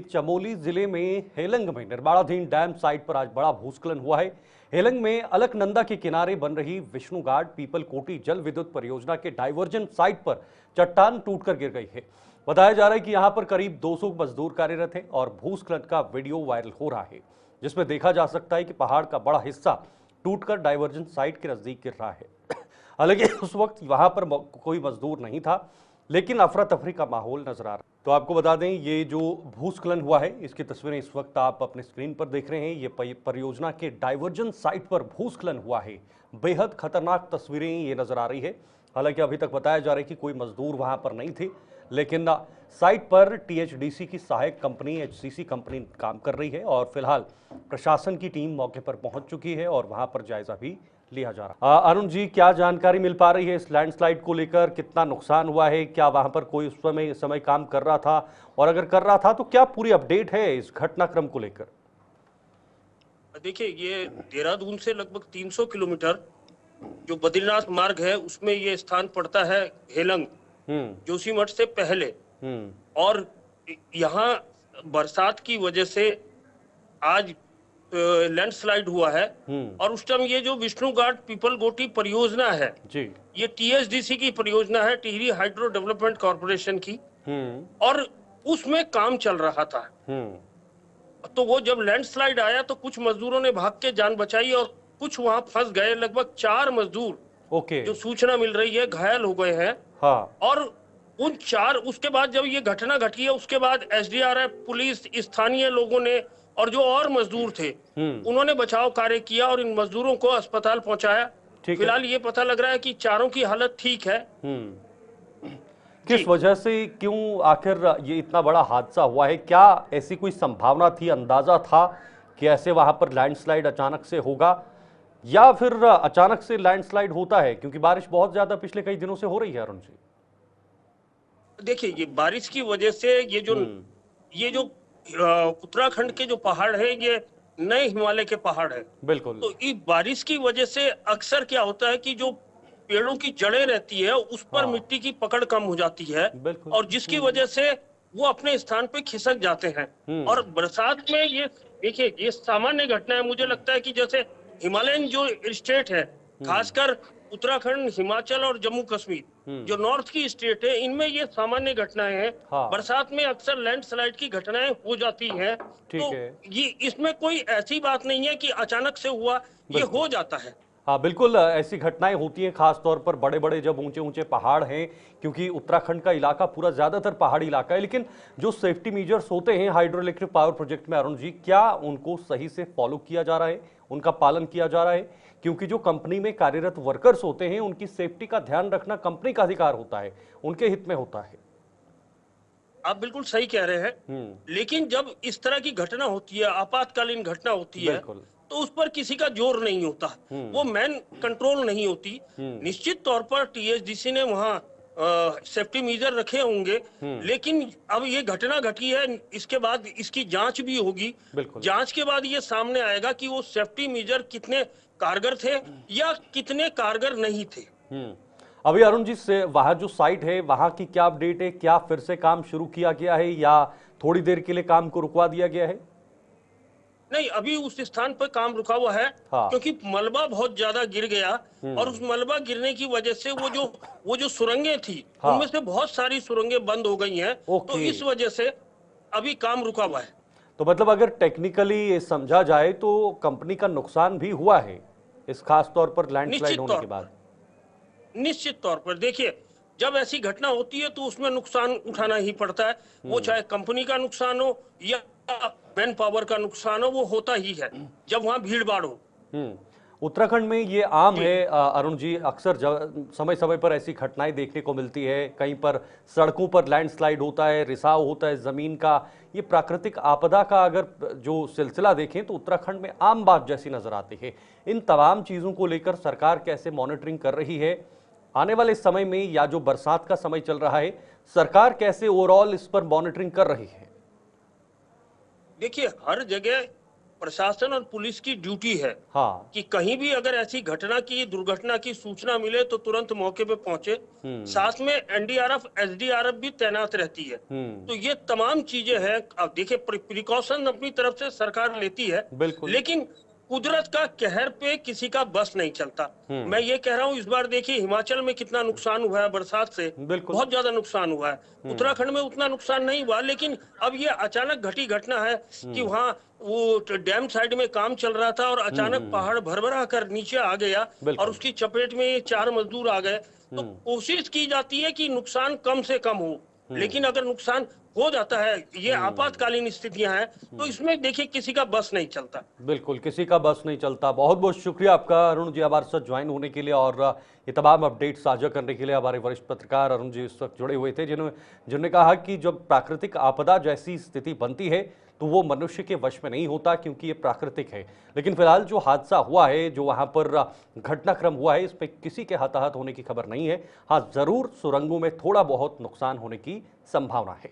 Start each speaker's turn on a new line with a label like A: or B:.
A: चमोली जिले में हेलंग में निर्माणाधीन डैम साइट पर आज बड़ा भूस्खलन हुआ है। हेलंग में अलकनंदा के किनारे बन रही विष्णु घाट पीपल कोटी जल विद्युत परियोजना के डाइवर्जन साइट पर चट्टान टूटकर गिर गई है। बताया जा रहा है कि यहां पर करीब 200 मजदूर कार्यरत हैं और भूस्खलन का वीडियो वायरल हो रहा है, जिसमें देखा जा सकता है कि पहाड़ का बड़ा हिस्सा टूटकर डाइवर्जन साइट के नजदीक गिर रहा है। हालांकि उस वक्त वहां पर कोई मजदूर नहीं था, लेकिन अफरा तफरी का माहौल नजर आ रहा है। तो आपको बता दें, ये जो भूस्खलन हुआ है इसकी तस्वीरें इस वक्त आप अपने स्क्रीन पर देख रहे हैं। ये परियोजना के डाइवर्जन साइट पर भूस्खलन हुआ है। बेहद खतरनाक तस्वीरें ये नजर आ रही है। हालांकि अभी तक बताया जा रहा है कि कोई मजदूर वहां पर नहीं थे, लेकिन साइट पर टीएचडीसी की सहायक कंपनी एचसीसी कंपनी काम कर रही है और फिलहाल प्रशासन की टीम मौके पर पहुंच चुकी है और वहां पर जायजा भी लिया जा रहा है। अरुण जी, क्या जानकारी मिल पा रही है इस लैंडस्लाइड को लेकर? कितना नुकसान हुआ है? क्या वहां पर कोई उस समय काम कर रहा था, और अगर कर रहा था तो क्या पूरी अपडेट है इस घटनाक्रम को लेकर?
B: देखिए, ये देहरादून से लगभग 300 किलोमीटर जो बद्रीनाथ मार्ग है उसमें ये स्थान पड़ता है, हेलंग जोशीमठ से पहले। और यहाँ बरसात की वजह से आज लैंडस्लाइड हुआ है। और उस टाइम ये जो विष्णु घाट पीपल गोटी परियोजना है जी, ये टीएचडीसी की परियोजना है, टिहरी हाइड्रो डेवलपमेंट कॉर्पोरेशन की, और उसमें काम चल रहा था। तो वो जब लैंडस्लाइड आया तो कुछ मजदूरों ने भाग के जान बचाई और कुछ वहां फंस गए। लगभग 4 मजदूर जो सूचना मिल रही है घायल हो गए हैं। और उन 4 उसके बाद जब ये घटना घटी है उसके बाद एसडीआरएफ, पुलिस, स्थानीय लोगों ने और जो और मजदूर थे उन्होंने बचाव कार्य किया और इन मजदूरों को अस्पताल पहुंचाया। फिलहाल ये पता लग रहा है कि 4 की हालत ठीक है।
A: किस वजह से, क्यों आखिर ये इतना बड़ा हादसा हुआ है? क्या ऐसी कोई संभावना थी, अंदाजा था कि ऐसे वहां पर लैंडस्लाइड अचानक से होगा, या फिर अचानक से लैंडस्लाइड होता है क्योंकि बारिश बहुत ज्यादा पिछले कई दिनों से हो रही है? अरुण जी,
B: देखिए, ये बारिश की वजह से ये जो उत्तराखंड के जो पहाड़ है ये नए हिमालय के पहाड़ है। बिल्कुल। तो इस बारिश की वजह से अक्सर क्या होता है कि जो पेड़ों की जड़ें रहती है उस पर मिट्टी की पकड़ कम हो जाती है और जिसकी वजह से वो अपने स्थान पे खिसक जाते हैं। और बरसात में ये देखिए, ये सामान्य घटना है। मुझे लगता है कि जैसे हिमालयन जो स्टेट है, खासकर उत्तराखंड, हिमाचल और जम्मू कश्मीर जो नॉर्थ की स्टेट है, इनमें ये सामान्य घटनाएं हैं। बरसात में अक्सर लैंडस्लाइड की घटनाएं हो जाती हैं। तो ये इसमें कोई ऐसी बात नहीं है कि अचानक से हुआ, ये हो जाता है।
A: हाँ, बिल्कुल ऐसी घटनाएं होती हैं, खास तौर पर बड़े बड़े जब ऊंचे ऊंचे पहाड़ हैं, क्योंकि उत्तराखंड का इलाका पूरा ज्यादातर पहाड़ी इलाका है। लेकिन जो सेफ्टी मेजर्स होते हैं हाइड्रो इलेक्ट्रिक पावर प्रोजेक्ट में, अरुण जी, क्या उनको सही से फॉलो किया जा रहा है, उनका पालन किया जा रहा है? क्योंकि जो कंपनी में कार्यरत वर्कर्स होते हैं उनकी सेफ्टी का ध्यान रखना कंपनी का अधिकार होता है, उनके हित में होता है।
B: आप बिल्कुल सही कह रहे हैं। लेकिन जब इस तरह की घटना होती है, आपातकालीन घटना होती है, तो उस पर किसी का जोर नहीं होता, वो मैन कंट्रोल नहीं होती। निश्चित तौर पर टीएचडीसी ने वहां सेफ्टी मेजर रखे होंगे, लेकिन अब ये घटना घटी है, इसके बाद इसकी जांच भी होगी। जांच के बाद ये सामने आएगा कि वो सेफ्टी मेजर कितने कारगर थे या कितने कारगर नहीं थे।
A: अभी अरुण जी, से वहां जो साइट है वहां की क्या अपडेट है? क्या फिर से काम शुरू किया गया है या थोड़ी देर के लिए काम को रुकवा दिया गया है?
B: नहीं, अभी उस स्थान पर काम रुका हुआ है। क्योंकि मलबा बहुत ज्यादा गिर गया और उस मलबा गिरने की वजह से वो जो सुरंगें थी उनमें से बहुत सारी सुरंगें बंद हो गई हैं। तो इस वजह से अभी काम रुका हुआ है।
A: तो मतलब अगर टेक्निकली समझा जाए तो कंपनी का नुकसान भी हुआ है इस खास तौर पर लैंडस्लाइड होने के बाद?
B: निश्चित तौर पर देखिए, जब ऐसी घटना होती है तो उसमें नुकसान उठाना ही पड़ता है। वो चाहे कंपनी का नुकसान हो या मैन पावर का नुकसान हो, वो होता ही है जब वहां भीड़ भाड़ हो।
A: उत्तराखंड में ये आम है अरुण जी, अक्सर समय समय पर ऐसी घटनाएं देखने को मिलती है। कहीं पर सड़कों पर लैंडस्लाइड होता है, रिसाव होता है जमीन का। ये प्राकृतिक आपदा का अगर जो सिलसिला देखें तो उत्तराखंड में आम बात जैसी नजर आती है। इन तमाम चीजों को लेकर सरकार कैसे मॉनिटरिंग कर रही है आने वाले समय में, या जो बरसात का समय चल रहा है, सरकार कैसे ओवरऑल इस पर मॉनिटरिंग कर रही है?
B: देखिए, हर जगह प्रशासन और पुलिस की ड्यूटी है
A: हाँ।
B: कि कहीं भी अगर ऐसी घटना की, दुर्घटना की सूचना मिले तो तुरंत मौके पे पहुंचे। साथ में एनडीआरएफ, एसडीआरएफ भी तैनात रहती है। तो ये तमाम चीजें हैं। अब देखिए, प्रिकॉशन अपनी तरफ से सरकार लेती है,
A: बिल्कुल।
B: लेकिन कुदरत का कहर पे किसी का बस नहीं चलता। मैं ये कह रहा हूँ, इस बार देखिए हिमाचल में कितना नुकसान हुआ है बरसात से, बहुत ज्यादा नुकसान हुआ है। उत्तराखंड में उतना नुकसान नहीं हुआ, लेकिन अब ये अचानक घटी घटना है कि वहाँ वो डैम साइड में काम चल रहा था और अचानक पहाड़ भरभरा कर नीचे आ गया और उसकी चपेट में ये 4 मजदूर आ गए। तो कोशिश की जाती है कि नुकसान कम से कम हो, लेकिन अगर नुकसान हो जाता है, ये आपातकालीन स्थितियां हैं, तो इसमें देखिए किसी का बस नहीं चलता।
A: बिल्कुल, किसी का बस नहीं चलता। बहुत बहुत शुक्रिया आपका अरुण जी हमारे साथ ज्वाइन होने के लिए और ये तमाम अपडेट साझा करने के लिए। हमारे वरिष्ठ पत्रकार अरुण जी इस वक्त जुड़े हुए थे, जिन्होंने कहा कि जब प्राकृतिक आपदा जैसी स्थिति बनती है तो वो मनुष्य के वश में नहीं होता, क्योंकि ये प्राकृतिक है। लेकिन फिलहाल जो हादसा हुआ है, जो वहां पर घटनाक्रम हुआ है, इस पर किसी के हताहत होने की खबर नहीं है। हाँ, जरूर सुरंगों में थोड़ा बहुत नुकसान होने की संभावना है।